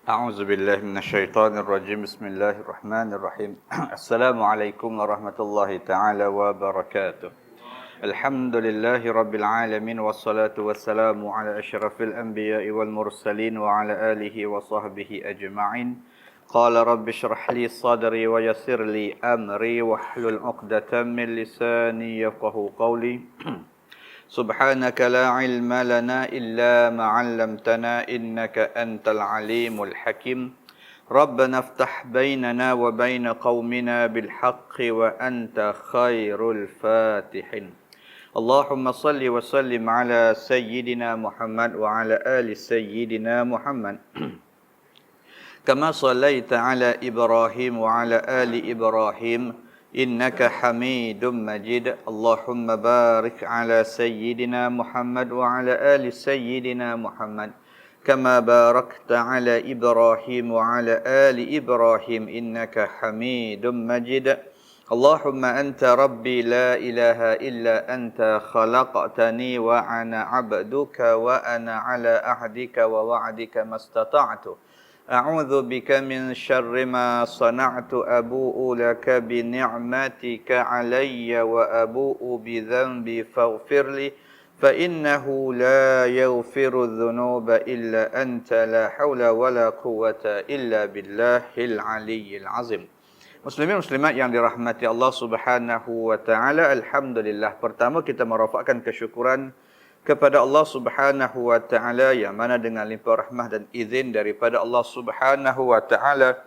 أعوذ بالله من الشيطان الرجيم بسم الله الرحمن الرحيم السلام عليكم ورحمة الله تعالى وبركاته الحمد لله رب العالمين والصلاة والسلام على أشرف الأنبياء والمرسلين وعلى آله وصحبه أجمعين قال رب اشرح لي صدري ويسر لي أمري واحلل عقدة من لساني يفقه قولي سبحانك لا علم لنا إلا ما علمتنا إنك أنت العليم الحكيم ربنا افتح بيننا وبين قومنا بالحق وأنت خير الفاتحين اللهم صل وسلم على سيدنا محمد وعلى آل سيدنا محمد كما صليت على إبراهيم وعلى آل إبراهيم إنك حميد مجيد اللهم بارك على سيدنا محمد وعلى آل سيدنا محمد كما باركت على إبراهيم وعلى آل إبراهيم إنك حميد مجيد اللهم أنت ربي لا إله إلا أنت خلقتني وأنا عبدك وأنا على عهدك ووعدك ما استطعت أعوذ بك من شر ما صنعت أبوء لك بنعمتك علي وأبوء بذنبي فاغفر لي فإنه لا يغفر الذنوب إلا أنت لا حول ولا قوة إلا بالله العلي العظيم. Muslimin muslimat yang dirahmati Allah Subhanahu wa taala, alhamdulillah. Pertama kita merafakkan kesyukuran kepada Allah Subhanahu wa taala yang mana dengan limpah rahmah dan izin daripada Allah Subhanahu wa taala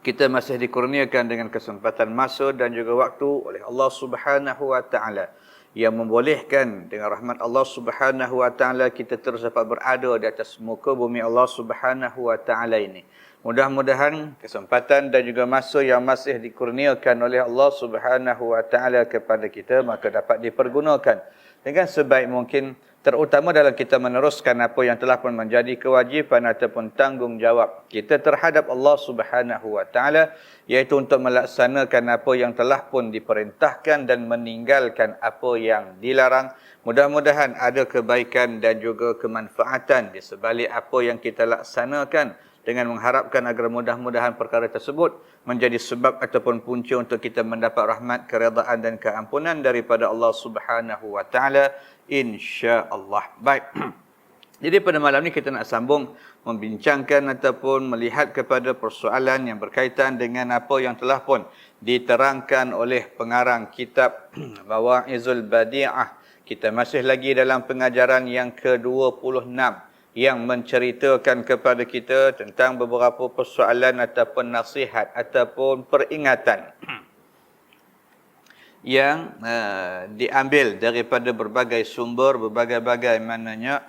kita masih dikurniakan dengan kesempatan masa dan juga waktu oleh Allah Subhanahu wa taala yang membolehkan dengan rahmat Allah Subhanahu wa taala kita terus dapat berada di atas muka bumi Allah Subhanahu wa taala ini. Mudah-mudahan kesempatan dan juga masa yang masih dikurniakan oleh Allah Subhanahu wa taala kepada kita maka dapat dipergunakan dengan sebaik mungkin, terutama dalam kita meneruskan apa yang telah pun menjadi kewajipan ataupun tanggungjawab kita terhadap Allah Subhanahu wa taala, iaitu untuk melaksanakan apa yang telah pun diperintahkan dan meninggalkan apa yang dilarang. Mudah-mudahan ada kebaikan dan juga kemanfaatan di sebalik apa yang kita laksanakan, dengan mengharapkan agar mudah-mudahan perkara tersebut menjadi sebab ataupun punca untuk kita mendapat rahmat, keredaan dan keampunan daripada Allah Subhanahu wa taala, insya-Allah. Baik. Jadi pada malam ni kita nak sambung membincangkan ataupun melihat kepada persoalan yang berkaitan dengan apa yang telah pun diterangkan oleh pengarang kitab Mawa'izul Badi'ah. Kita masih lagi dalam pengajaran yang ke-26 yang menceritakan kepada kita tentang beberapa persoalan ataupun nasihat ataupun peringatan yang diambil daripada berbagai sumber, berbagai-bagai maknanya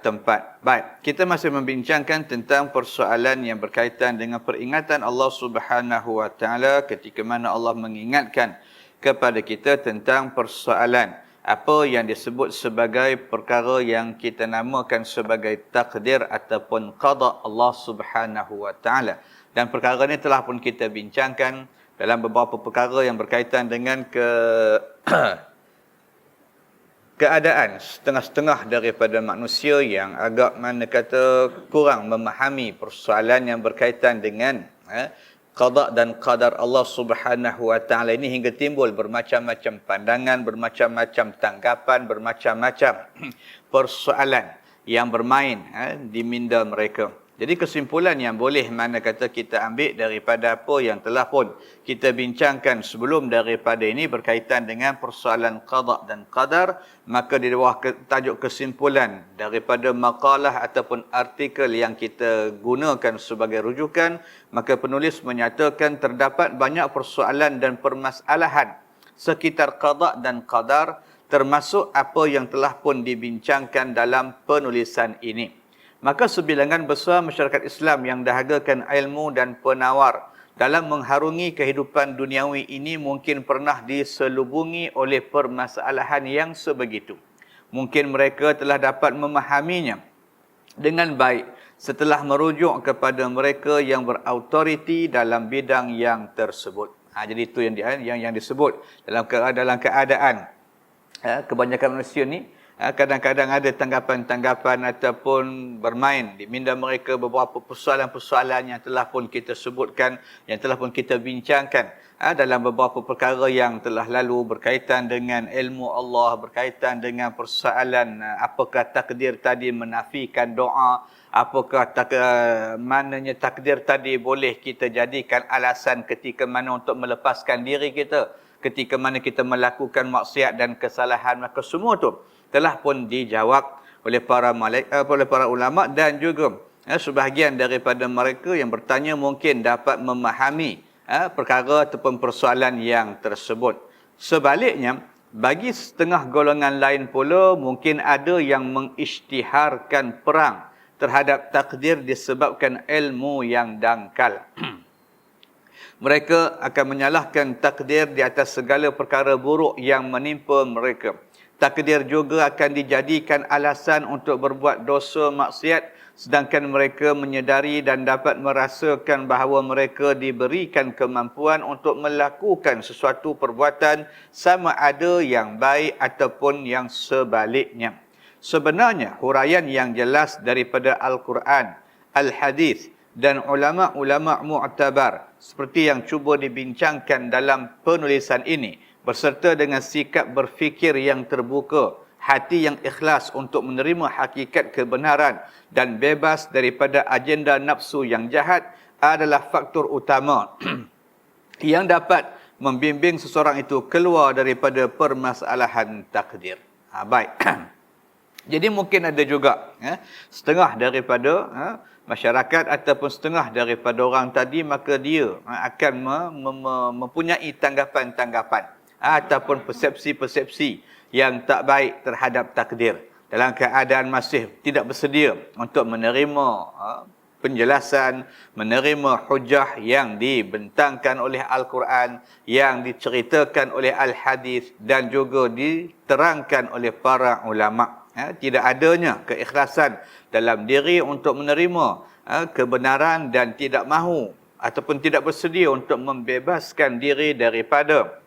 tempat. Baik, kita masih membincangkan tentang persoalan yang berkaitan dengan peringatan Allah Subhanahu wa taala ketika mana Allah mengingatkan kepada kita tentang persoalan apa yang disebut sebagai perkara yang kita namakan sebagai takdir ataupun qada Allah Subhanahu wa taala. Dan perkara ini telah pun kita bincangkan dalam beberapa perkara yang berkaitan dengan keadaan setengah-setengah daripada manusia yang agak mana kata kurang memahami persoalan yang berkaitan dengan qada dan qadar Allah Subhanahu wa taala ini, hingga timbul bermacam-macam pandangan, bermacam-macam tanggapan, bermacam-macam persoalan yang bermain di minda mereka. Jadi kesimpulan yang boleh mana kata kita ambil daripada apa yang telah pun kita bincangkan sebelum daripada ini berkaitan dengan persoalan qada dan qadar, maka di bawah tajuk kesimpulan daripada makalah ataupun artikel yang kita gunakan sebagai rujukan, maka penulis menyatakan terdapat banyak persoalan dan permasalahan sekitar qada dan qadar, termasuk apa yang telah pun dibincangkan dalam penulisan ini. Maka sebilangan besar masyarakat Islam yang dahagakan ilmu dan penawar dalam mengharungi kehidupan duniawi ini mungkin pernah diselubungi oleh permasalahan yang sebegitu. Mungkin mereka telah dapat memahaminya dengan baik setelah merujuk kepada mereka yang berautoriti dalam bidang yang tersebut. Jadi itu yang disebut dalam keadaan kebanyakan manusia ni Kadang-kadang ada tanggapan-tanggapan ataupun bermain di minda mereka beberapa persoalan-persoalan yang telah pun kita sebutkan, yang telah pun kita bincangkan dalam beberapa perkara yang telah lalu berkaitan dengan ilmu Allah, berkaitan dengan persoalan apakah takdir tadi menafikan doa, apakah mananya takdir tadi boleh kita jadikan alasan ketika mana untuk melepaskan diri kita, ketika mana kita melakukan maksiat dan kesalahan, maka semua tu telah pun dijawab oleh oleh para ulama dan juga sebahagian daripada mereka yang bertanya mungkin dapat memahami perkara ataupun persoalan yang tersebut. Sebaliknya, bagi setengah golongan lain pula mungkin ada yang mengisytiharkan perang terhadap takdir disebabkan ilmu yang dangkal. Mereka akan menyalahkan takdir di atas segala perkara buruk yang menimpa mereka. Takdir juga akan dijadikan alasan untuk berbuat dosa maksiat, sedangkan mereka menyedari dan dapat merasakan bahawa mereka diberikan kemampuan untuk melakukan sesuatu perbuatan sama ada yang baik ataupun yang sebaliknya. Sebenarnya, huraian yang jelas daripada Al-Quran, Al-Hadis dan ulama-ulama mu'tabar seperti yang cuba dibincangkan dalam penulisan ini, berserta dengan sikap berfikir yang terbuka, hati yang ikhlas untuk menerima hakikat kebenaran dan bebas daripada agenda nafsu yang jahat adalah faktor utama yang dapat membimbing seseorang itu keluar daripada permasalahan takdir. Baik. Jadi mungkin ada juga setengah daripada masyarakat ataupun setengah daripada orang tadi, maka dia akan mempunyai tanggapan-tanggapan ataupun persepsi-persepsi yang tak baik terhadap takdir, dalam keadaan masih tidak bersedia untuk menerima penjelasan, menerima hujah yang dibentangkan oleh Al-Quran, yang diceritakan oleh Al-Hadis dan juga diterangkan oleh para ulama. Tidak adanya keikhlasan dalam diri untuk menerima kebenaran dan tidak mahu ataupun tidak bersedia untuk membebaskan diri daripada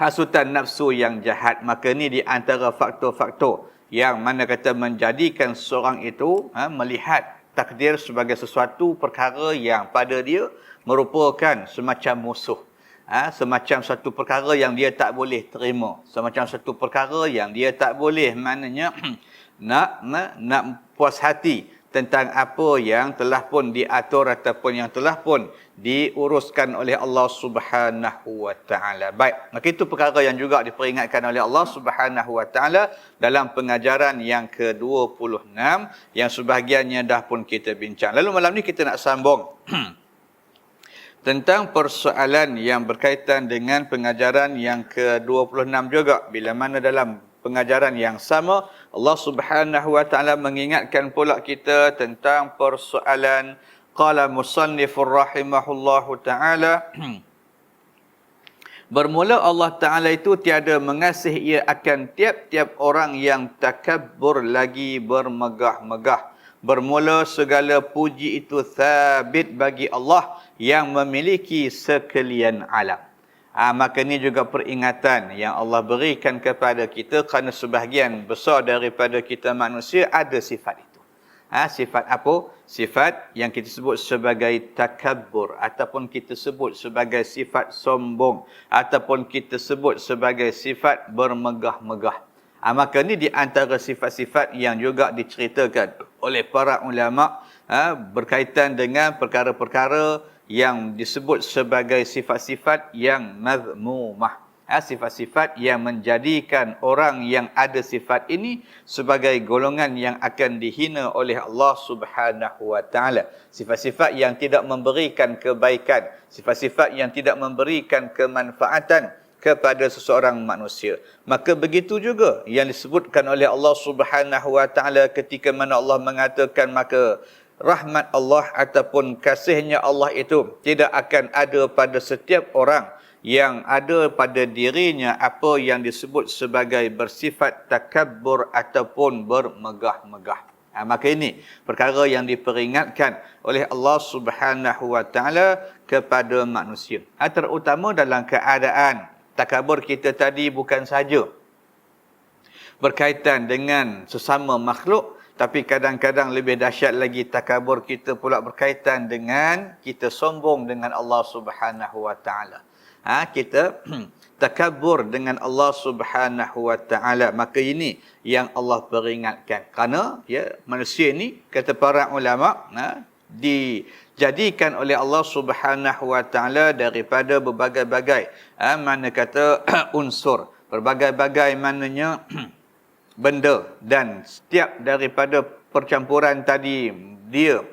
hasutan nafsu yang jahat. Maka ini di antara faktor-faktor yang mana kata menjadikan seorang itu melihat takdir sebagai sesuatu perkara yang pada dia merupakan semacam musuh. Semacam satu perkara yang dia tak boleh terima. Semacam satu perkara yang dia tak boleh maknanya nak puas hati tentang apa yang telah pun diatur ataupun yang telah pun diuruskan oleh Allah Subhanahu wa taala. Baik, maka itu perkara yang juga diperingatkan oleh Allah Subhanahu wa taala dalam pengajaran yang ke-26 yang sebahagiannya dah pun kita bincang. Lalu malam ni kita nak sambung tentang persoalan yang berkaitan dengan pengajaran yang ke-26 juga, bila mana dalam pengajaran yang sama Allah Subhanahu wa taala mengingatkan pula kita tentang persoalan qala musannifur rahimahullahu taala bermula Allah Taala itu tiada mengasihi ia akan tiap-tiap orang yang takabbur lagi bermegah-megah. Bermula segala puji itu sabit bagi Allah yang memiliki sekalian alam. Maka ini juga peringatan yang Allah berikan kepada kita kerana sebahagian besar daripada kita manusia ada sifat itu. Sifat apa? Sifat yang kita sebut sebagai takabbur ataupun kita sebut sebagai sifat sombong ataupun kita sebut sebagai sifat bermegah-megah. Maka ini di antara sifat-sifat yang juga diceritakan oleh para ulama berkaitan dengan perkara-perkara yang disebut sebagai sifat-sifat yang mazmumah. Sifat-sifat yang menjadikan orang yang ada sifat ini sebagai golongan yang akan dihina oleh Allah Subhanahu wa taala. Sifat-sifat yang tidak memberikan kebaikan, sifat-sifat yang tidak memberikan kemanfaatan kepada seseorang manusia. Maka begitu juga yang disebutkan oleh Allah Subhanahu wa taala ketika mana Allah mengatakan maka rahmat Allah ataupun kasihnya Allah itu tidak akan ada pada setiap orang yang ada pada dirinya apa yang disebut sebagai bersifat takabbur ataupun bermegah-megah. Maka ini perkara yang diperingatkan oleh Allah Subhanahu wa taala kepada manusia. Terutama dalam keadaan takabur kita tadi bukan saja berkaitan dengan sesama makhluk, tapi kadang-kadang lebih dahsyat lagi takabur kita pula berkaitan dengan kita sombong dengan Allah Subhanahu wa taala. Kita takabur dengan Allah Subhanahu wa taala. Maka ini yang Allah peringatkan. Kerana manusia ni kata para ulama dijadikan oleh Allah Subhanahu wa taala daripada berbagai-bagai mana kata unsur, berbagai-bagai maknanya benda, dan setiap daripada percampuran tadi dia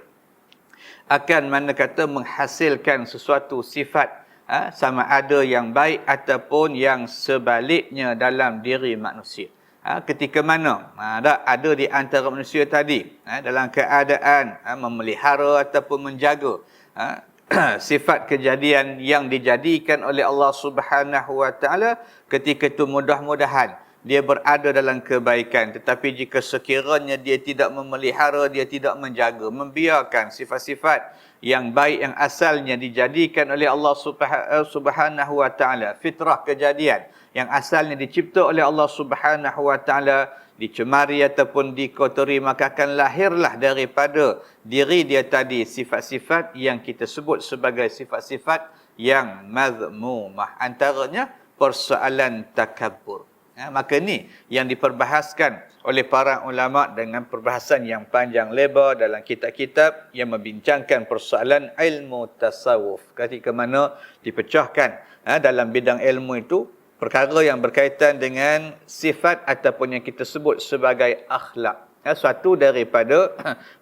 akan mana kata menghasilkan sesuatu sifat sama ada yang baik ataupun yang sebaliknya dalam diri manusia. Ketika mana ada di antara manusia tadi dalam keadaan memelihara ataupun menjaga sifat kejadian yang dijadikan oleh Allah Subhanahu wa taala, ketika itu mudah-mudahan dia berada dalam kebaikan. Tetapi jika sekiranya dia tidak memelihara, dia tidak menjaga, membiarkan sifat-sifat yang baik yang asalnya dijadikan oleh Allah Subhanahu wa taala, fitrah kejadian yang asalnya dicipta oleh Allah Subhanahu wa taala, dicemari ataupun dikotori, maka akan lahirlah daripada diri dia tadi sifat-sifat yang kita sebut sebagai sifat-sifat yang mazmumah. Antaranya persoalan takabur. Maka ni yang diperbahaskan oleh para ulama dengan perbahasan yang panjang lebar dalam kitab-kitab yang membincangkan persoalan ilmu tasawuf. Ketika mana dipecahkan dalam bidang ilmu itu perkara yang berkaitan dengan sifat ataupun yang kita sebut sebagai akhlak. Suatu daripada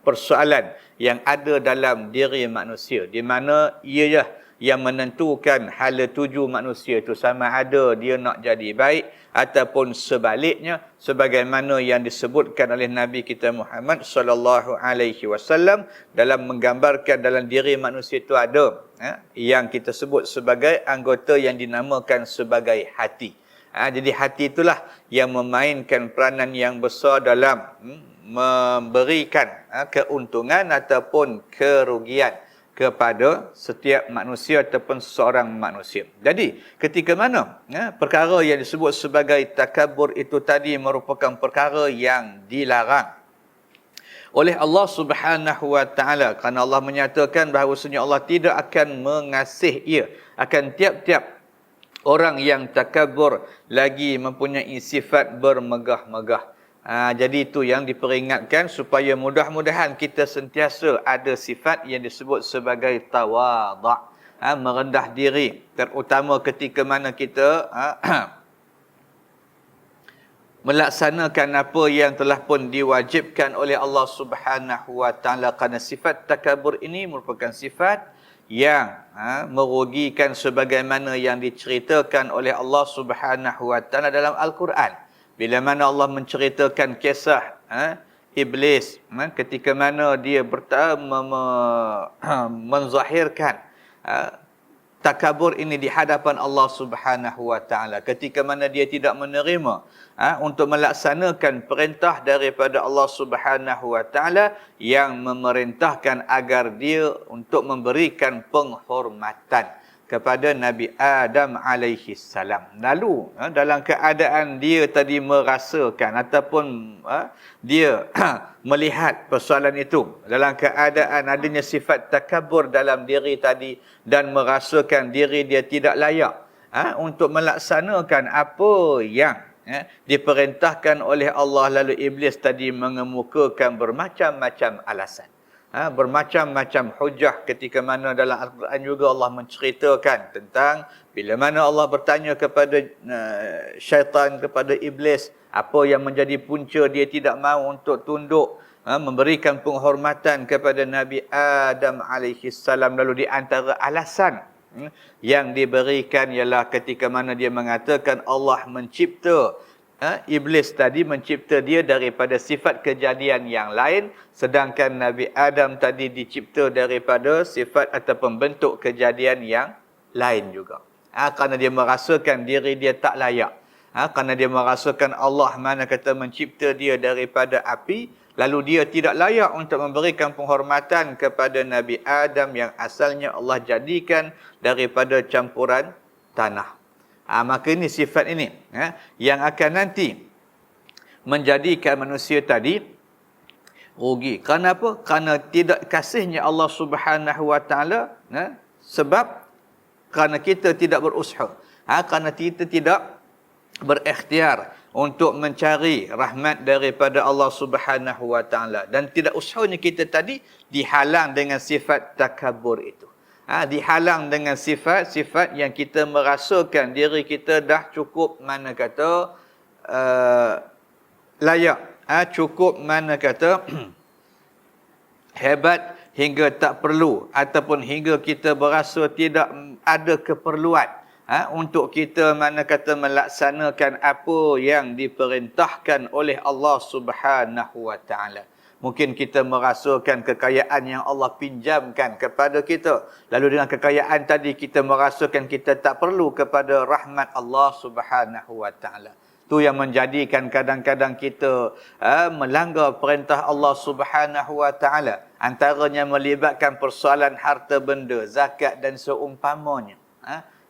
persoalan yang ada dalam diri manusia, di mana ialah yang menentukan hala tuju manusia itu, sama ada dia nak jadi baik ataupun sebaliknya, sebagaimana yang disebutkan oleh Nabi kita Muhammad sallallahu alaihi wasallam dalam menggambarkan dalam diri manusia itu ada yang kita sebut sebagai anggota yang dinamakan sebagai hati. Jadi hati itulah yang memainkan peranan yang besar dalam memberikan keuntungan ataupun kerugian kepada setiap manusia ataupun seorang manusia. Jadi ketika mana perkara yang disebut sebagai takabur itu tadi merupakan perkara yang dilarang oleh Allah Subhanahu wa taala, kerana Allah menyatakan bahawasanya Allah tidak akan mengasihi ia akan tiap-tiap orang yang takabur lagi mempunyai sifat bermegah-megah. Jadi itu yang diperingatkan supaya mudah-mudahan kita sentiasa ada sifat yang disebut sebagai tawadhu', merendah diri, terutama ketika mana kita melaksanakan apa yang telah pun diwajibkan oleh Allah Subhanahu wa taala, kerana sifat takabur ini merupakan sifat yang merugikan sebagaimana yang diceritakan oleh Allah Subhanahu wa taala dalam Al-Quran. Bila mana Allah menceritakan kisah iblis ketika mana dia menzahirkan takabur ini di hadapan Allah Subhanahu wa taala, ketika mana dia tidak menerima untuk melaksanakan perintah daripada Allah Subhanahu wa taala yang memerintahkan agar dia untuk memberikan penghormatan kepada Nabi Adam alaihi salam. Lalu dalam keadaan dia tadi merasakan ataupun dia melihat persoalan itu dalam keadaan adanya sifat takabur dalam diri tadi dan merasakan diri dia tidak layak untuk melaksanakan apa yang diperintahkan oleh Allah, lalu iblis tadi mengemukakan bermacam-macam alasan, bermacam-macam hujah, ketika mana dalam Al-Quran juga Allah menceritakan tentang bila mana Allah bertanya kepada syaitan, kepada iblis, apa yang menjadi punca dia tidak mahu untuk tunduk memberikan penghormatan kepada Nabi Adam alaihi salam. Lalu di antara alasan yang diberikan ialah ketika mana dia mengatakan Allah mencipta iblis tadi, mencipta dia daripada sifat kejadian yang lain, sedangkan Nabi Adam tadi dicipta daripada sifat ataupun bentuk kejadian yang lain juga. Kerana dia merasakan diri dia tak layak, kerana dia merasakan Allah mana kata mencipta dia daripada api, lalu dia tidak layak untuk memberikan penghormatan kepada Nabi Adam yang asalnya Allah jadikan daripada campuran tanah. Maka ini sifat ini yang akan nanti menjadikan manusia tadi rugi. Kerana apa? Kerana tidak kasihnya Allah Subhanahu Wa Taala, sebab kerana kita tidak berusaha, kerana kita tidak berikhtiar untuk mencari rahmat daripada Allah Subhanahu Wa Taala, dan tidak usahanya kita tadi dihalang dengan sifat takabur itu. Dihalang dengan sifat-sifat yang kita merasakan diri kita dah cukup, mana kata layak, cukup, mana kata hebat hingga tak perlu, ataupun hingga kita berasa tidak ada keperluan untuk kita, mana kata, melaksanakan apa yang diperintahkan oleh Allah Subhanahu Wa Taala. Mungkin kita merasakan kekayaan yang Allah pinjamkan kepada kita, lalu dengan kekayaan tadi kita merasakan kita tak perlu kepada rahmat Allah Subhanahu Wa Taala. Tu yang menjadikan kadang-kadang kita melanggar perintah Allah Subhanahu Wa Taala. Antaranya melibatkan persoalan harta benda, zakat dan seumpamanya.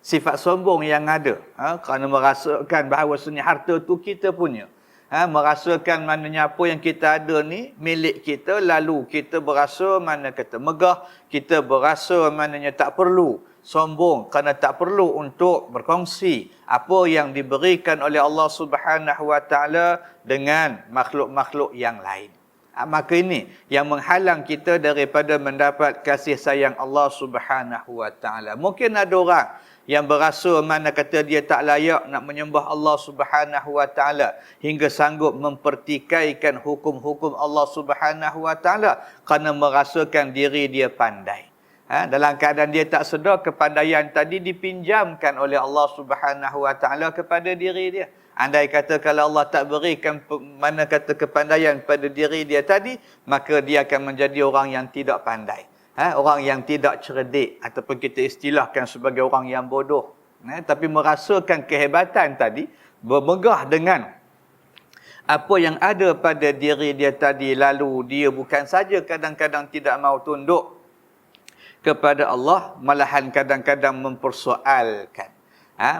Sifat sombong yang ada, kerana merasakan bahawasanya harta tu kita punya. Merasakan maknanya apa yang kita ada ni milik kita, lalu kita berasa, mana kata, megah, kita berasa maknanya tak perlu, sombong kerana tak perlu untuk berkongsi apa yang diberikan oleh Allah Subhanahu Wa Taala dengan makhluk-makhluk yang lain. Maka ini yang menghalang kita daripada mendapat kasih sayang Allah Subhanahu Wa Taala. Mungkin ada orang yang berasa, mana kata, dia tak layak nak menyembah Allah Subhanahu Wa Taala hingga sanggup mempertikaikan hukum-hukum Allah Subhanahu Wa Taala kerana merasakan diri dia pandai. Dalam keadaan dia tak sedar kepandaian tadi dipinjamkan oleh Allah Subhanahu Wa Taala kepada diri dia. Andai kata kalau Allah tak berikan, mana kata, kepandaian pada diri dia tadi, maka dia akan menjadi orang yang tidak pandai. Orang yang tidak cerdik, ataupun kita istilahkan sebagai orang yang bodoh. Tapi merasakan kehebatan tadi, bermegah dengan apa yang ada pada diri dia tadi, lalu dia bukan saja kadang-kadang tidak mau tunduk kepada Allah, malahan kadang-kadang mempersoalkan,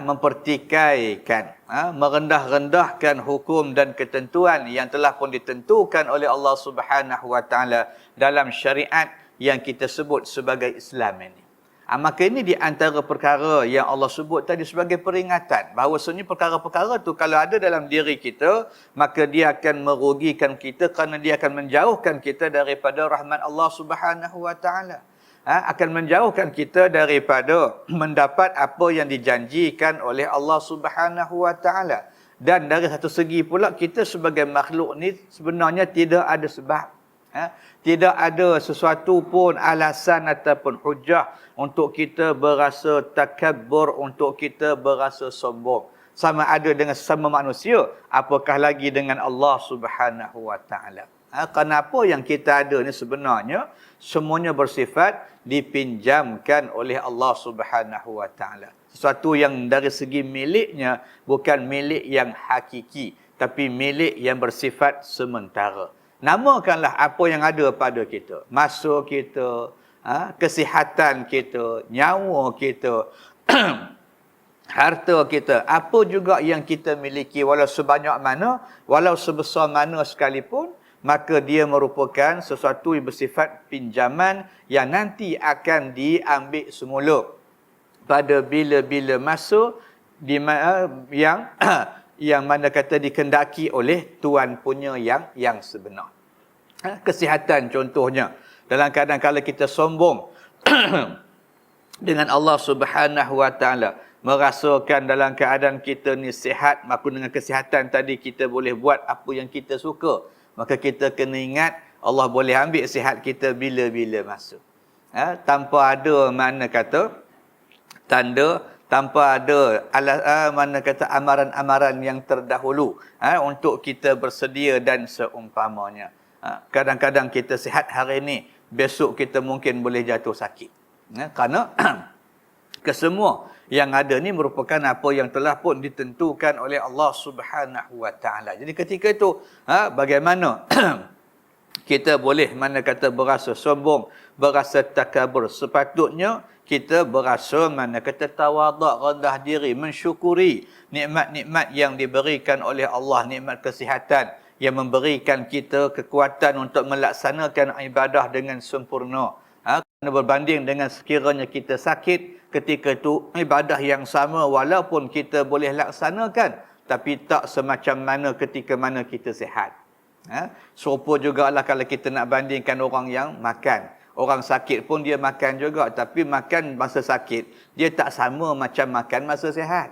mempertikaikan, merendah-rendahkan hukum dan ketentuan yang telah pun ditentukan oleh Allah Subhanahu Wa Taala dalam syariat yang kita sebut sebagai Islam ini. Maka ini di antara perkara yang Allah sebut tadi sebagai peringatan, bahawasanya perkara-perkara tu kalau ada dalam diri kita, maka dia akan merugikan kita kerana dia akan menjauhkan kita daripada rahmat Allah Subhanahu Wa Taala. Akan menjauhkan kita daripada mendapat apa yang dijanjikan oleh Allah Subhanahu Wa Taala. Dan dari satu segi pula, kita sebagai makhluk ni sebenarnya tidak ada sebab, tidak ada sesuatu pun alasan ataupun hujah untuk kita berasa takabur, untuk kita berasa sombong. Sama ada dengan sesama manusia, apakah lagi dengan Allah Subhanahu Wa Taala. Kenapa yang kita ada ni sebenarnya semuanya bersifat dipinjamkan oleh Allah Subhanahu Wa Taala. Sesuatu yang dari segi miliknya bukan milik yang hakiki, tapi milik yang bersifat sementara. Namakanlah apa yang ada pada kita, masa kita, kesihatan kita, nyawa kita, harta kita, apa juga yang kita miliki, walau sebanyak mana, walau sebesar mana sekalipun, maka dia merupakan sesuatu yang bersifat pinjaman yang nanti akan diambil semula pada bila-bila masa yang mana kata dikendaki oleh Tuan punya yang sebenar. Kesihatan contohnya, dalam keadaan kalau kita sombong dengan Allah Subhanahu Wa Taala, merasakan dalam keadaan kita ni sihat, maka dengan kesihatan tadi kita boleh buat apa yang kita suka, maka kita kena ingat Allah boleh ambil sihat kita bila-bila masa. Tanpa ada, mana kata, tanda, tanpa ada mana kata, amaran-amaran yang terdahulu untuk kita bersedia dan seumpamanya. Kadang-kadang kita sihat hari ini, besok kita mungkin boleh jatuh sakit. Kerana kesemua yang ada ni merupakan apa yang telah pun ditentukan oleh Allah Subhanahu Wa Taala. Jadi ketika itu, bagaimana kita boleh, mana kata, berasa sombong, berasa takabur? Sepatutnya kita berasa, mana kata, tawaduk, rendah diri, mensyukuri nikmat-nikmat yang diberikan oleh Allah, nikmat kesihatan yang memberikan kita kekuatan untuk melaksanakan ibadah dengan sempurna. Kerana berbanding dengan sekiranya kita sakit, ketika itu ibadah yang sama walaupun kita boleh laksanakan, tapi tak semacam mana ketika mana kita sihat. Serupa jugalah kalau kita nak bandingkan orang yang makan. Orang sakit pun dia makan juga, tapi makan masa sakit, dia tak sama macam makan masa sihat.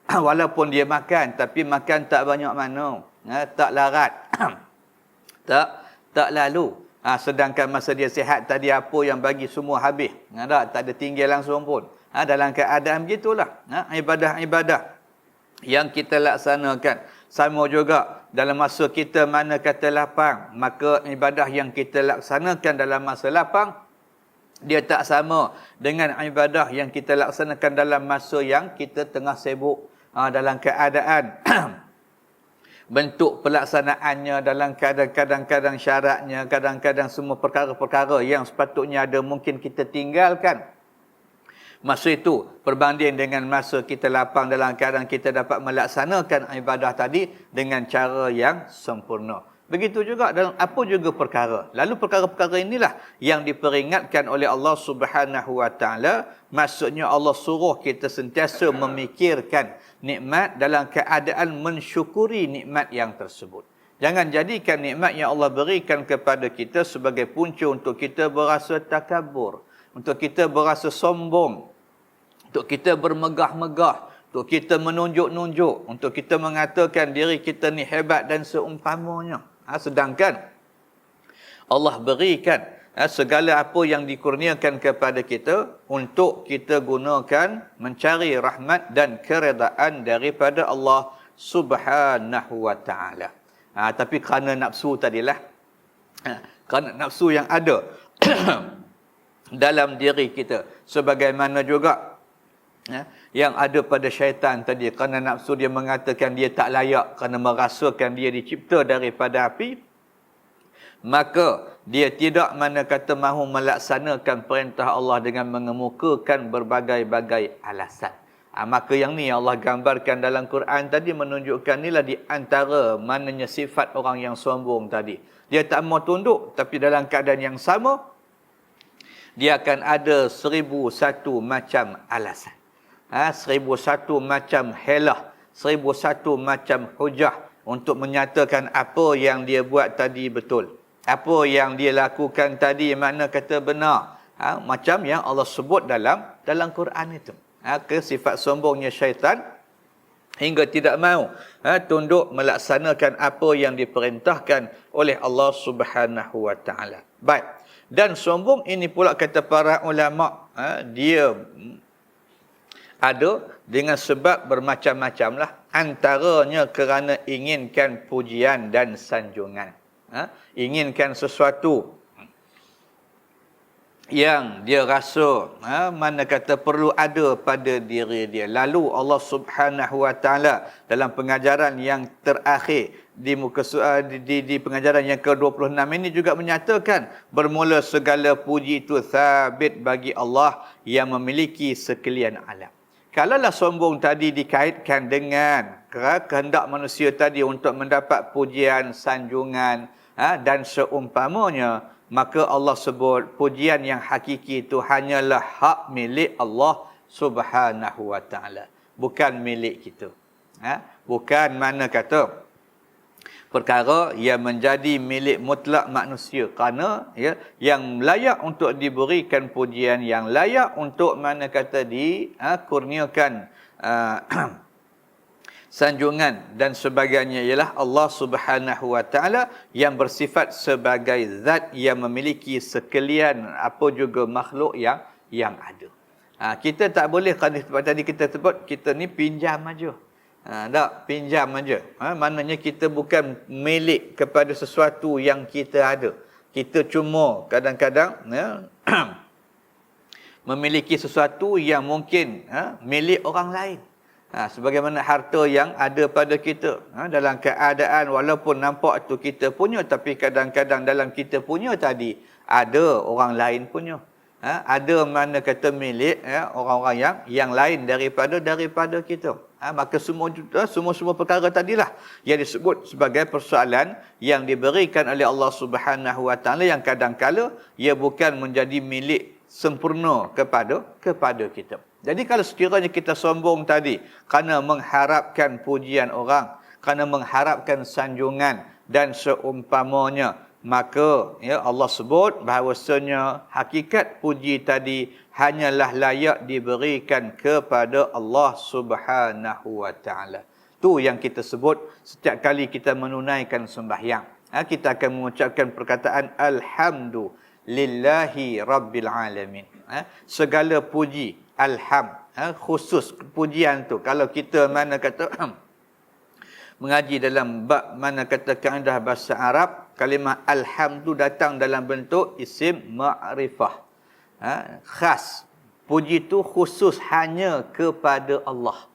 Walaupun dia makan, tapi makan tak banyak mana. Tak larat. tak lalu. Sedangkan masa dia sihat tadi apa yang bagi semua habis. Tak ada tinggal langsung pun. Dalam keadaan begitulah. Ibadah-ibadah yang kita laksanakan. Sama juga dalam masa kita mana kata lapang. Maka ibadah yang kita laksanakan dalam masa lapang, dia tak sama dengan ibadah yang kita laksanakan dalam masa yang kita tengah sibuk. Dalam keadaan bentuk pelaksanaannya, dalam kadang-kadang syaratnya, kadang-kadang semua perkara-perkara yang sepatutnya ada mungkin kita tinggalkan. Masa itu berbanding dengan masa kita lapang dalam keadaan kita dapat melaksanakan ibadah tadi dengan cara yang sempurna. Begitu juga dalam apa juga perkara. Lalu perkara-perkara inilah yang diperingatkan oleh Allah Subhanahu Wa Taala. Maksudnya Allah suruh kita sentiasa memikirkan nikmat dalam keadaan mensyukuri nikmat yang tersebut. Jangan jadikan nikmat yang Allah berikan kepada kita sebagai punca untuk kita berasa takabur, untuk kita berasa sombong, untuk kita bermegah-megah, untuk kita menunjuk-nunjuk, untuk kita mengatakan diri kita ni hebat dan seumpamanya. Sedangkan Allah berikan segala apa yang dikurniakan kepada kita untuk kita gunakan mencari rahmat dan keredaan daripada Allah Subhanahu Wa Taala. Tapi kerana nafsu tadilah, kerana nafsu yang ada dalam diri kita, sebagaimana juga yang ada pada syaitan tadi, kerana nafsu dia mengatakan dia tak layak kerana merasakan dia dicipta daripada api, maka dia tidak mana kata mahu melaksanakan perintah Allah dengan mengemukakan berbagai-bagai alasan. Maka yang ni Allah gambarkan dalam Quran tadi menunjukkan inilah di antara mananya sifat orang yang sombong tadi. Dia tak mau tunduk, tapi dalam keadaan yang sama dia akan ada 1001 macam alasan. 1001 macam helah, 1001 macam hujah untuk menyatakan apa yang dia buat tadi betul, apa yang dia lakukan tadi mana kata benar. Macam yang Allah sebut dalam Quran itu. Sifat sombongnya syaitan hingga tidak mahu tunduk melaksanakan apa yang diperintahkan oleh Allah Subhanahu Wa Taala. Baik. Dan sombong ini pula kata para ulama, dia ada dengan sebab bermacam-macam lah. Antaranya kerana inginkan pujian dan sanjungan. Inginkan sesuatu yang dia rasa mana kata perlu ada pada diri dia. Lalu Allah Subhanahu Wa Taala dalam pengajaran yang terakhir di muka di pengajaran yang ke-26 ini juga menyatakan bermula segala puji itu sabit bagi Allah yang memiliki sekalian alam. Kalaulah sombong tadi dikaitkan dengan kehendak manusia tadi untuk mendapat pujian, sanjungan dan seumpamanya, maka Allah sebut pujian yang hakiki itu hanyalah hak milik Allah Subhanahu Wa Taala, bukan milik kita. Bukan mana kata perkara yang menjadi milik mutlak manusia, kerana yang layak untuk diberikan pujian, yang layak untuk mana kata dikurniakan sanjungan dan sebagainya ialah Allah Subhanahu Wa Taala yang bersifat sebagai zat yang memiliki sekalian apa juga makhluk yang ada. Kita tak boleh, kerana tadi kita sebut kita ni pinjam aja. Tak, pinjam aja. Maknanya kita bukan milik kepada sesuatu yang kita ada. Kita cuma kadang-kadang memiliki sesuatu yang mungkin milik orang lain. Sebagaimana harta yang ada pada kita, dalam keadaan walaupun nampak tu kita punya, tapi kadang-kadang dalam kita punya tadi ada orang lain punya. Ada mana kata milik orang-orang yang lain daripada kita. Maka semua perkara tadilah yang disebut sebagai persoalan yang diberikan oleh Allah Subhanahu Wa Taala, yang kadang-kala ia bukan menjadi milik sempurna kepada kita. Jadi kalau sekiranya kita sombong tadi kerana mengharapkan pujian orang, kerana mengharapkan sanjungan dan seumpamanya, maka Allah sebut bahawasanya hakikat puji tadi hanyalah layak diberikan kepada Allah Subhanahu Wa Taala. Tu yang kita sebut setiap kali kita menunaikan sembahyang. Kita akan mengucapkan perkataan Alhamdulillahi Rabbil Alamin. Segala puji, khusus pujian tu. Kalau kita mana kata mengaji dalam bab mana kata kaedah bahasa Arab, kalimah alham tu datang dalam bentuk isim ma'rifah. Khas. Puji tu khusus hanya kepada Allah.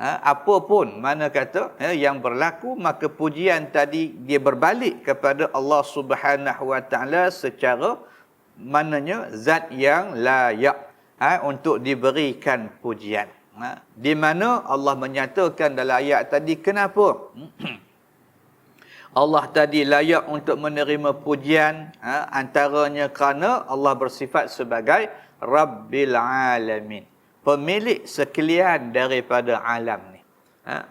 Apa pun mana kata yang berlaku, maka pujian tadi dia berbalik kepada Allah Subhanahu Wa Taala secara maknanya zat yang layak untuk diberikan pujian. Di mana Allah menyatakan dalam ayat tadi kenapa Allah tadi layak untuk menerima pujian, antaranya kerana Allah bersifat sebagai Rabbil Alamin, pemilik sekalian daripada alam ni.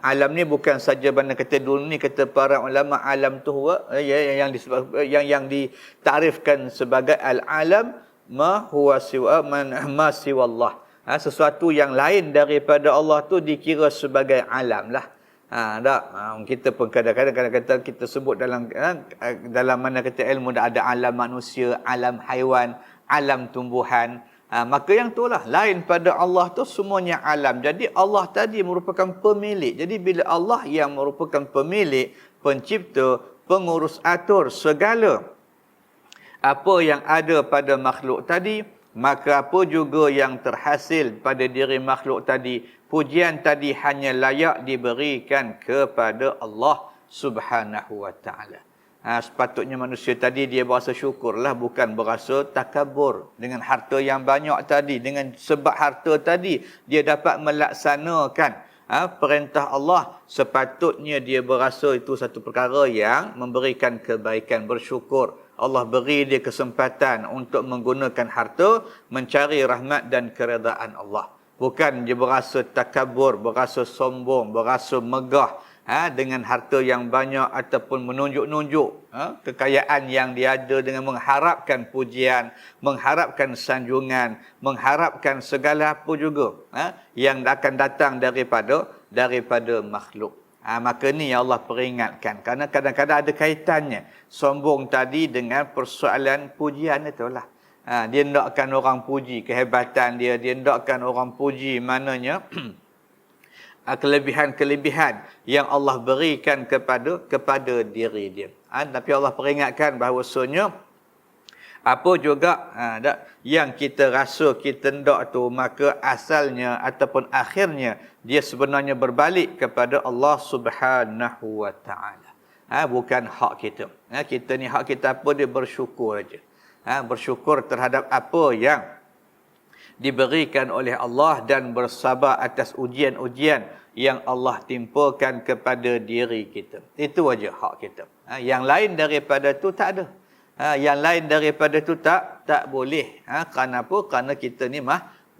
Alam ni bukan saja mana kata dulu ni kata para ulama alam tu yang ditarifkan sebagai al-alam ma huwa siwa ma siwa Allah. Sesuatu yang lain daripada Allah tu dikira sebagai alam lah. Kita pun kadang-kadang kata kita sebut dalam mana kata ilmu ada alam manusia, alam haiwan, alam tumbuhan. Maka yang itulah lain pada Allah tu semuanya alam. Jadi Allah tadi merupakan pemilik. Jadi bila Allah yang merupakan pemilik, pencipta, pengurus atur segala apa yang ada pada makhluk tadi, maka apa juga yang terhasil pada diri makhluk tadi, pujian tadi hanya layak diberikan kepada Allah Subhanahu Wa Taala. Sepatutnya manusia tadi dia berasa syukurlah, bukan berasa takabur dengan harta yang banyak tadi. Dengan sebab harta tadi dia dapat melaksanakan perintah Allah, sepatutnya dia berasa itu satu perkara yang memberikan kebaikan, bersyukur. Allah beri dia kesempatan untuk menggunakan harta mencari rahmat dan keredaan Allah. Bukan dia berasa takabur, berasa sombong, berasa megah dengan harta yang banyak ataupun menunjuk-nunjuk kekayaan yang dia ada dengan mengharapkan pujian, mengharapkan sanjungan, mengharapkan segala apa juga yang akan datang daripada makhluk. Maka ni yang Allah peringatkan, kerana kadang-kadang ada kaitannya sombong tadi dengan persoalan pujian itulah. Dia hendakkan orang puji kehebatan dia, dia hendakkan orang puji maknanya kelebihan-kelebihan yang Allah berikan kepada diri dia. Tapi Allah peringatkan bahawasanya apa juga yang kita rasa kita hendak tu, maka asalnya ataupun akhirnya dia sebenarnya berbalik kepada Allah Subhanahu Wa Taala. Bukan hak kita. Kita ni hak kita apa, dia bersyukur aja. Bersyukur terhadap apa yang diberikan oleh Allah dan bersabar atas ujian-ujian yang Allah timpakan kepada diri kita. Itu aja hak kita. Yang lain daripada tu tak ada. Yang lain daripada tu tak boleh. Kerana apa? Kerana kita ni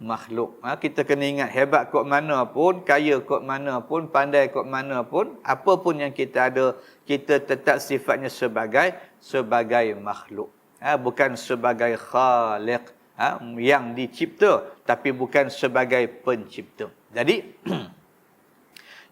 makhluk. Kita kena ingat, hebat kot mana pun, kaya kot mana pun, pandai kot mana pun, apa pun yang kita ada, kita tetap sifatnya sebagai makhluk. Bukan sebagai khaliq, yang dicipta, tapi bukan sebagai pencipta. Jadi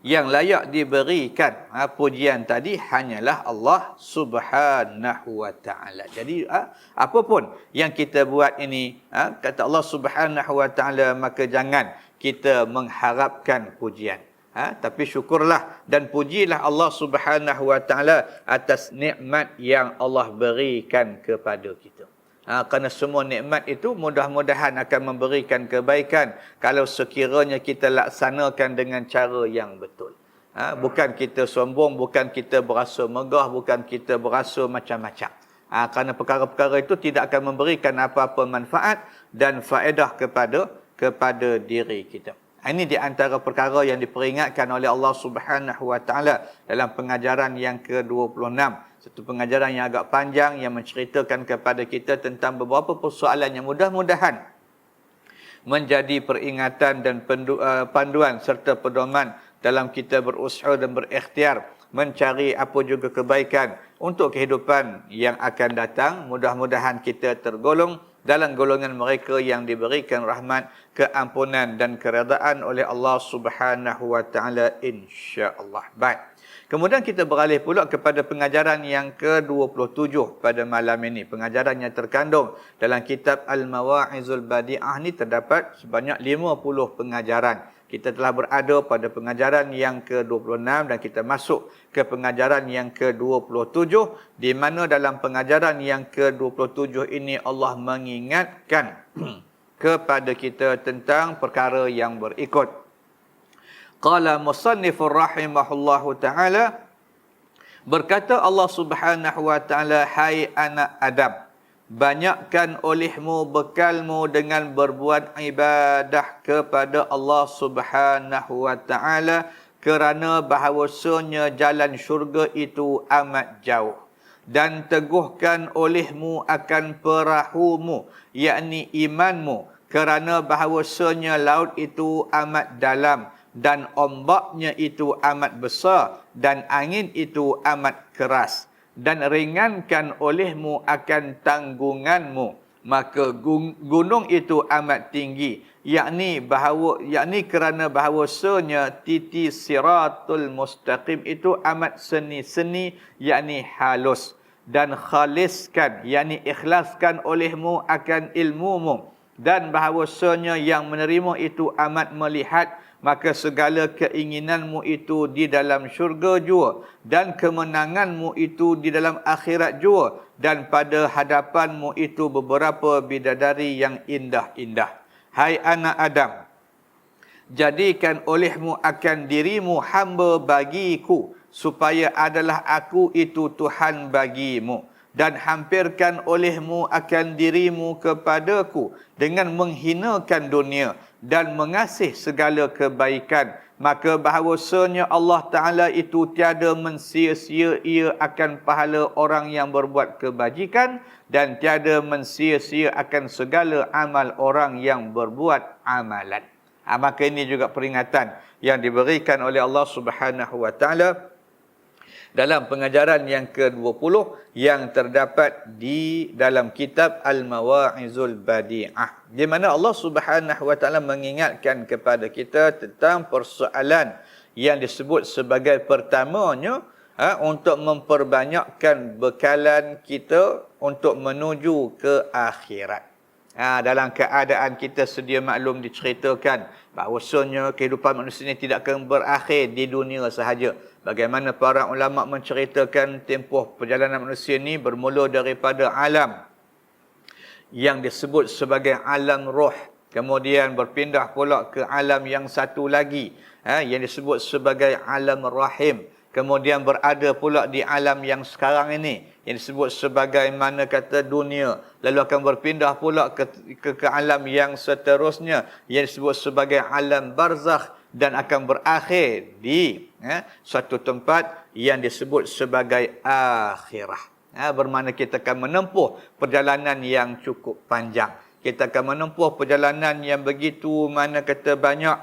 yang layak diberikan pujian tadi hanyalah Allah Subhanahu Wa Taala. Jadi apa pun yang kita buat ini, kata Allah Subhanahu Wa Taala, maka jangan kita mengharapkan pujian. Tapi syukurlah dan pujilah Allah Subhanahu Wa Taala atas nikmat yang Allah berikan kepada kita. Kerana semua nikmat itu mudah-mudahan akan memberikan kebaikan kalau sekiranya kita laksanakan dengan cara yang betul. Bukan kita sombong, bukan kita berasa megah, bukan kita berasa macam-macam. Kerana perkara-perkara itu tidak akan memberikan apa-apa manfaat dan faedah kepada diri kita. Ini di antara perkara yang diperingatkan oleh Allah Subhanahu Wa Taala dalam pengajaran yang ke-26. Satu pengajaran yang agak panjang yang menceritakan kepada kita tentang beberapa persoalan yang mudah-mudahan menjadi peringatan dan panduan serta pedoman dalam kita berusaha dan berikhtiar mencari apa juga kebaikan untuk kehidupan yang akan datang. Mudah-mudahan kita tergolong dalam golongan mereka yang diberikan rahmat, keampunan dan keredaan oleh Allah Subhanahu Wa Taala, insya-Allah. Baik. Kemudian kita beralih pula kepada pengajaran yang ke-27 pada malam ini. Pengajaran yang terkandung dalam kitab Al-Mawa'izul Badi'ah ni terdapat sebanyak 50 pengajaran. Kita telah berada pada pengajaran yang ke-26 dan kita masuk ke pengajaran yang ke-27, di mana dalam pengajaran yang ke-27 ini Allah mengingatkan kepada kita tentang perkara yang berikut. Qala musannifur rahimahullahu ta'ala, berkata Allah Subhanahu wa ta'ala, hai anak Adam, banyakkan olehmu bekalmu dengan berbuat ibadah kepada Allah Subhanahu wa ta'ala, kerana bahawasanya jalan syurga itu amat jauh. Dan teguhkan olehmu akan perahumu, yakni imanmu, kerana bahawasanya laut itu amat dalam, dan ombaknya itu amat besar, dan angin itu amat keras. Dan ringankan olehmu akan tanggunganmu, maka gunung itu amat tinggi, yakni kerana bahawasanya titi siratul mustaqim itu amat seni-seni, yakni halus. Dan khaliskan, yakni ikhlaskan olehmu akan ilmumu, dan bahawasanya yang menerima itu amat melihat, maka segala keinginanmu itu di dalam syurga jua, dan kemenanganmu itu di dalam akhirat jua, dan pada hadapanmu itu beberapa bidadari yang indah-indah. Hai anak Adam, jadikan olehmu akan dirimu hamba bagiku, supaya adalah aku itu Tuhan bagimu. Dan hampirkan olehmu akan dirimu kepadaku dengan menghinakan dunia dan mengasih segala kebaikan, maka bahawasanya Allah Ta'ala itu tiada mensia-sia ia akan pahala orang yang berbuat kebajikan, dan tiada mensia-sia akan segala amal orang yang berbuat amalan. Maka ini juga peringatan yang diberikan oleh Allah Subhanahu Wa Ta'ala dalam pengajaran yang ke-20 yang terdapat di dalam kitab Al-Mawa'izul Badi'ah, di mana Allah Subhanahu wa taala mengingatkan kepada kita tentang persoalan yang disebut sebagai pertamanya, untuk memperbanyakkan bekalan kita untuk menuju ke akhirat. Dalam keadaan kita sedia maklum diceritakan bahawasanya kehidupan manusia ini tidak akan berakhir di dunia sahaja. Bagaimana para ulama menceritakan tempoh perjalanan manusia ini bermula daripada alam yang disebut sebagai alam roh, kemudian berpindah pula ke alam yang satu lagi, yang disebut sebagai alam rahim, kemudian berada pula di alam yang sekarang ini yang disebut sebagai mana kata dunia, lalu akan berpindah pula ke alam yang seterusnya yang disebut sebagai alam barzakh, dan akan berakhir di suatu tempat yang disebut sebagai akhirah. Bermakna kita akan menempuh perjalanan yang cukup panjang. Kita akan menempuh perjalanan yang begitu mana kata banyak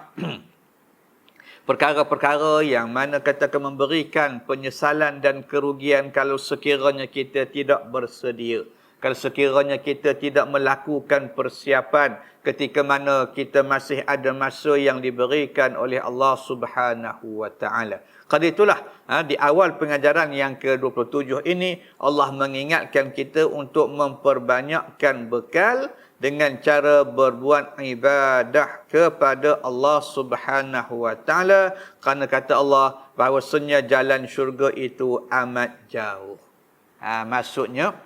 perkara-perkara yang mana kata akan memberikan penyesalan dan kerugian kalau sekiranya kita tidak bersedia. Kalau sekiranya kita tidak melakukan persiapan ketika mana kita masih ada masa yang diberikan oleh Allah Subhanahu wa taala. Kerana itulah di awal pengajaran yang ke-27 ini Allah mengingatkan kita untuk memperbanyakkan bekal dengan cara berbuat ibadah kepada Allah Subhanahu wa taala, kerana kata Allah bahawasanya jalan syurga itu amat jauh. Maksudnya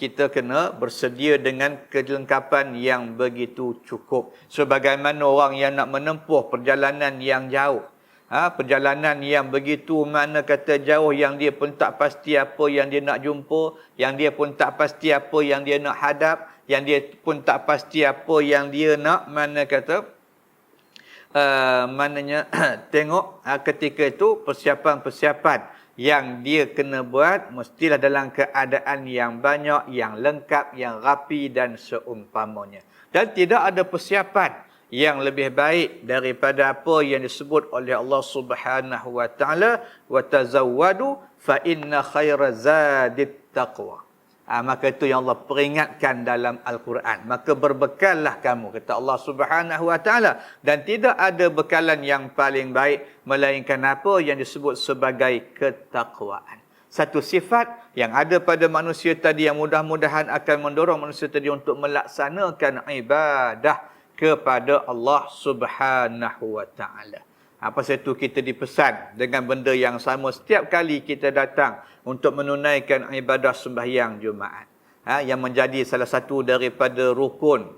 kita kena bersedia dengan kelengkapan yang begitu cukup. Sebagaimana orang yang nak menempuh perjalanan yang jauh, perjalanan yang begitu mana kata jauh, yang dia pun tak pasti apa yang dia nak jumpa, yang dia pun tak pasti apa yang dia nak hadap, yang dia pun tak pasti apa yang dia nak mana kata maknanya tengok ketika itu persiapan-persiapan yang dia kena buat mestilah dalam keadaan yang banyak, yang lengkap, yang rapi dan seumpamanya. Dan tidak ada persiapan yang lebih baik daripada apa yang disebut oleh Allah Subhanahu wa taala, wa tazawwadu fa inna khaira zadit taqwa. Maka itu yang Allah peringatkan dalam Al-Quran. Maka berbekallah kamu, kata Allah Subhanahu wa taala, dan tidak ada bekalan yang paling baik melainkan apa yang disebut sebagai ketakwaan. Satu sifat yang ada pada manusia tadi yang mudah-mudahan akan mendorong manusia tadi untuk melaksanakan ibadah kepada Allah Subhanahu wa taala. Pasal itu kita dipesan dengan benda yang sama setiap kali kita datang untuk menunaikan ibadah sembahyang Jumaat. Yang menjadi salah satu daripada rukun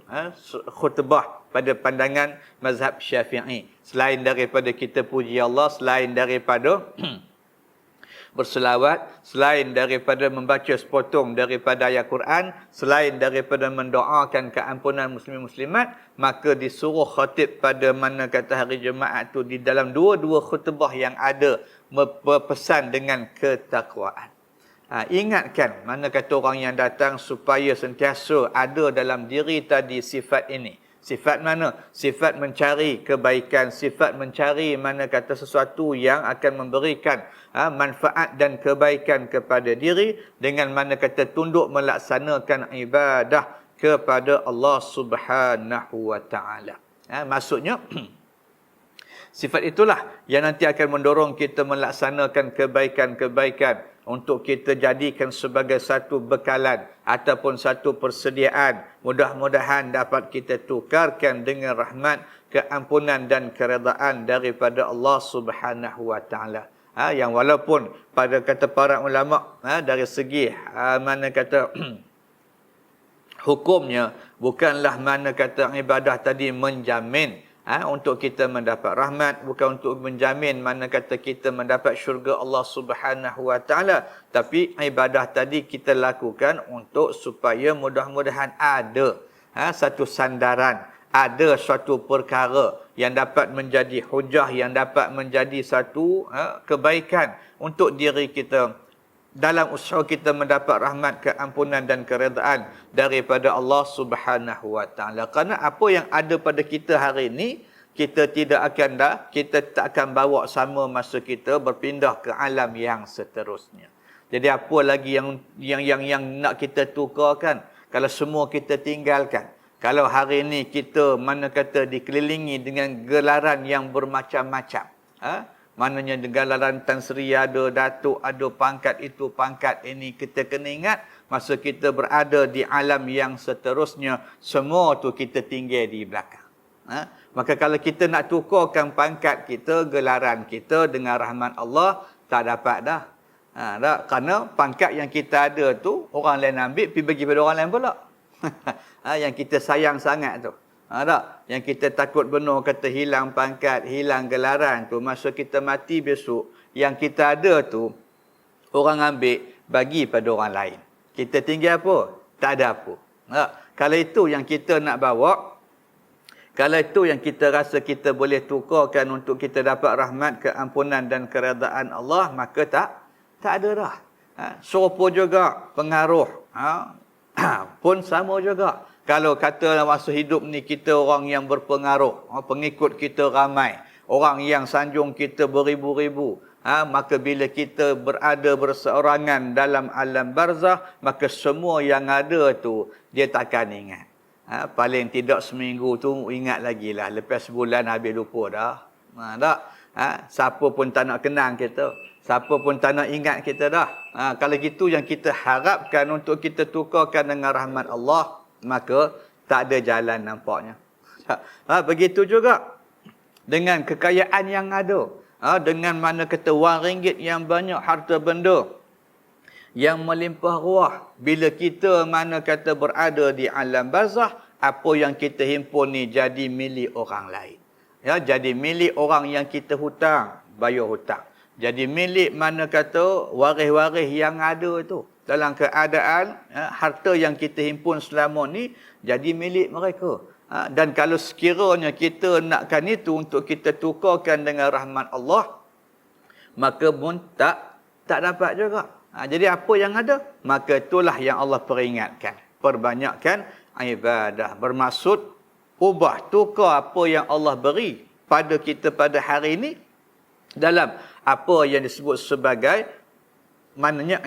khutbah pada pandangan mazhab Syafi'i. Selain daripada kita puji Allah, selain daripada berselawat, selain daripada membaca sepotong daripada ayat Quran, selain daripada mendoakan keampunan muslimin muslimat, maka disuruh khatib pada mana kata hari Jumaat tu di dalam dua-dua khutbah yang ada berpesan dengan ketakwaan. Ingatkan mana kata orang yang datang supaya sentiasa ada dalam diri tadi sifat ini. Sifat mana? Sifat mencari kebaikan, sifat mencari mana kata sesuatu yang akan memberikan manfaat dan kebaikan kepada diri, dengan mana kata tunduk melaksanakan ibadah kepada Allah Subhanahu wa taala. Maksudnya sifat itulah yang nanti akan mendorong kita melaksanakan kebaikan-kebaikan untuk kita jadikan sebagai satu bekalan ataupun satu persediaan. Mudah-mudahan dapat kita tukarkan dengan rahmat, keampunan dan keredaan daripada Allah Subhanahu wa taala. Yang walaupun pada kata para ulama dari segi mana kata hukumnya bukanlah mana kata ibadah tadi menjamin untuk kita mendapat rahmat, bukan untuk menjamin mana kata kita mendapat syurga Allah Subhanahu wa taala, tapi ibadah tadi kita lakukan untuk supaya mudah-mudahan ada satu sandaran, ada suatu perkara yang dapat menjadi hujah, yang dapat menjadi satu kebaikan untuk diri kita dalam usaha kita mendapat rahmat, keampunan dan keredaan daripada Allah Subhanahu wa taala. Kerana apa yang ada pada kita hari ini, kita tak akan bawa sama masa kita berpindah ke alam yang seterusnya. Jadi apa lagi yang nak kita tukarkan kalau semua kita tinggalkan? Kalau hari ini kita mana kata dikelilingi dengan gelaran yang bermacam-macam, maknanya gelaran Tan Sri, ada datuk, ada pangkat itu, pangkat ini, kita kena ingat masa kita berada di alam yang seterusnya, semua tu kita tinggal di belakang. Maka kalau kita nak tukarkan pangkat kita, gelaran kita dengan rahmat Allah, tak dapat dah. Kerana pangkat yang kita ada tu orang lain ambil pergi bagi pada orang lain pula. Yang kita sayang sangat tu. Yang kita takut benar kata hilang pangkat, hilang gelaran tu, masa kita mati besok, yang kita ada tu orang ambil bagi pada orang lain. Kita tinggal apa? Tak ada apa. Kalau itu yang kita nak bawa, kalau itu yang kita rasa kita boleh tukarkan untuk kita dapat rahmat, keampunan dan keredaan Allah, maka tak ada dah. Serupa juga pengaruh pun sama juga. Kalau kata masa hidup ni kita orang yang berpengaruh, pengikut kita ramai, orang yang sanjung kita beribu-ribu, maka bila kita berada berseorangan dalam alam barzah, maka semua yang ada tu dia takkan ingat. Paling tidak seminggu tu ingat lagi lah, lepas sebulan habis lupa dah. Siapa pun tak nak kenang kita, siapa pun tak nak ingat kita dah. Kalau gitu yang kita harapkan untuk kita tukarkan dengan rahmat Allah, maka tak ada jalan nampaknya. Begitu juga dengan kekayaan yang ada, dengan mana kata wang ringgit yang banyak, harta benda yang melimpah ruah. Bila kita mana kata berada di alam barzah, apa yang kita himpun ni jadi milik orang lain. Jadi milik orang yang kita hutang, bayar hutang. Jadi milik mana kata waris-waris yang ada tu. Dalam keadaan harta yang kita himpun selama ni jadi milik mereka. Dan kalau sekiranya kita nakkan itu untuk kita tukarkan dengan rahmat Allah, maka pun tak dapat juga. Jadi apa yang ada? Maka itulah yang Allah peringatkan. Perbanyakkan ibadah. Bermaksud ubah, tukar apa yang Allah beri pada kita pada hari ini dalam apa yang disebut sebagai maknanya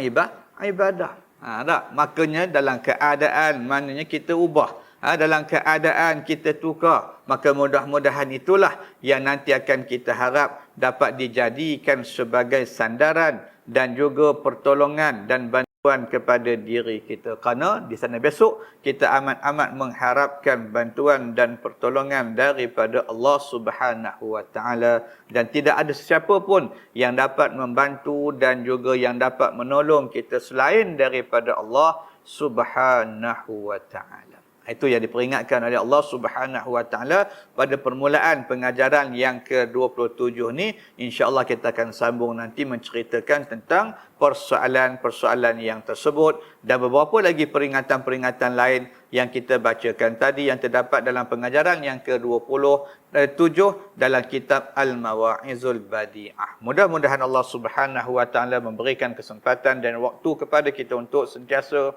ibadah. Tak? Makanya dalam keadaan maknanya kita ubah. Dalam keadaan kita tukar, maka mudah-mudahan itulah yang nanti akan kita harap dapat dijadikan sebagai sandaran dan juga pertolongan dan bantuan kepada diri kita. Kerana di sana besok kita amat-amat mengharapkan bantuan dan pertolongan daripada Allah Subhanahu wa taala, dan tidak ada sesiapa pun yang dapat membantu dan juga yang dapat menolong kita selain daripada Allah Subhanahu wa taala. Itu yang diperingatkan oleh Allah Subhanahu wa taala pada permulaan pengajaran yang ke-27 ni. Insya-Allah kita akan sambung nanti menceritakan tentang persoalan-persoalan yang tersebut dan beberapa lagi peringatan-peringatan lain yang kita bacakan tadi yang terdapat dalam pengajaran yang ke-27 dalam kitab Al-Mawa'izul Badi'ah. Mudah-mudahan Allah Subhanahu wa taala memberikan kesempatan dan waktu kepada kita untuk sentiasa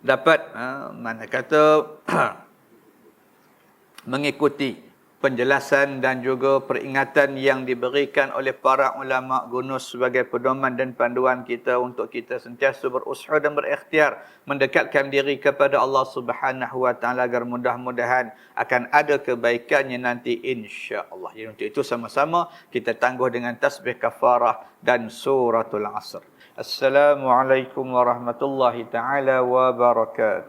dapat mana kata mengikuti penjelasan dan juga peringatan yang diberikan oleh para ulama guna sebagai pedoman dan panduan kita untuk kita sentiasa berusaha dan berikhtiar mendekatkan diri kepada Allah Subhanahu wa taala agar mudah-mudahan akan ada kebaikannya nanti insya-Allah. Jadi untuk itu sama-sama kita tangguh dengan tasbih kafarah dan suratul Asr. Assalamualaikum warahmatullahi taala wabarakatuh.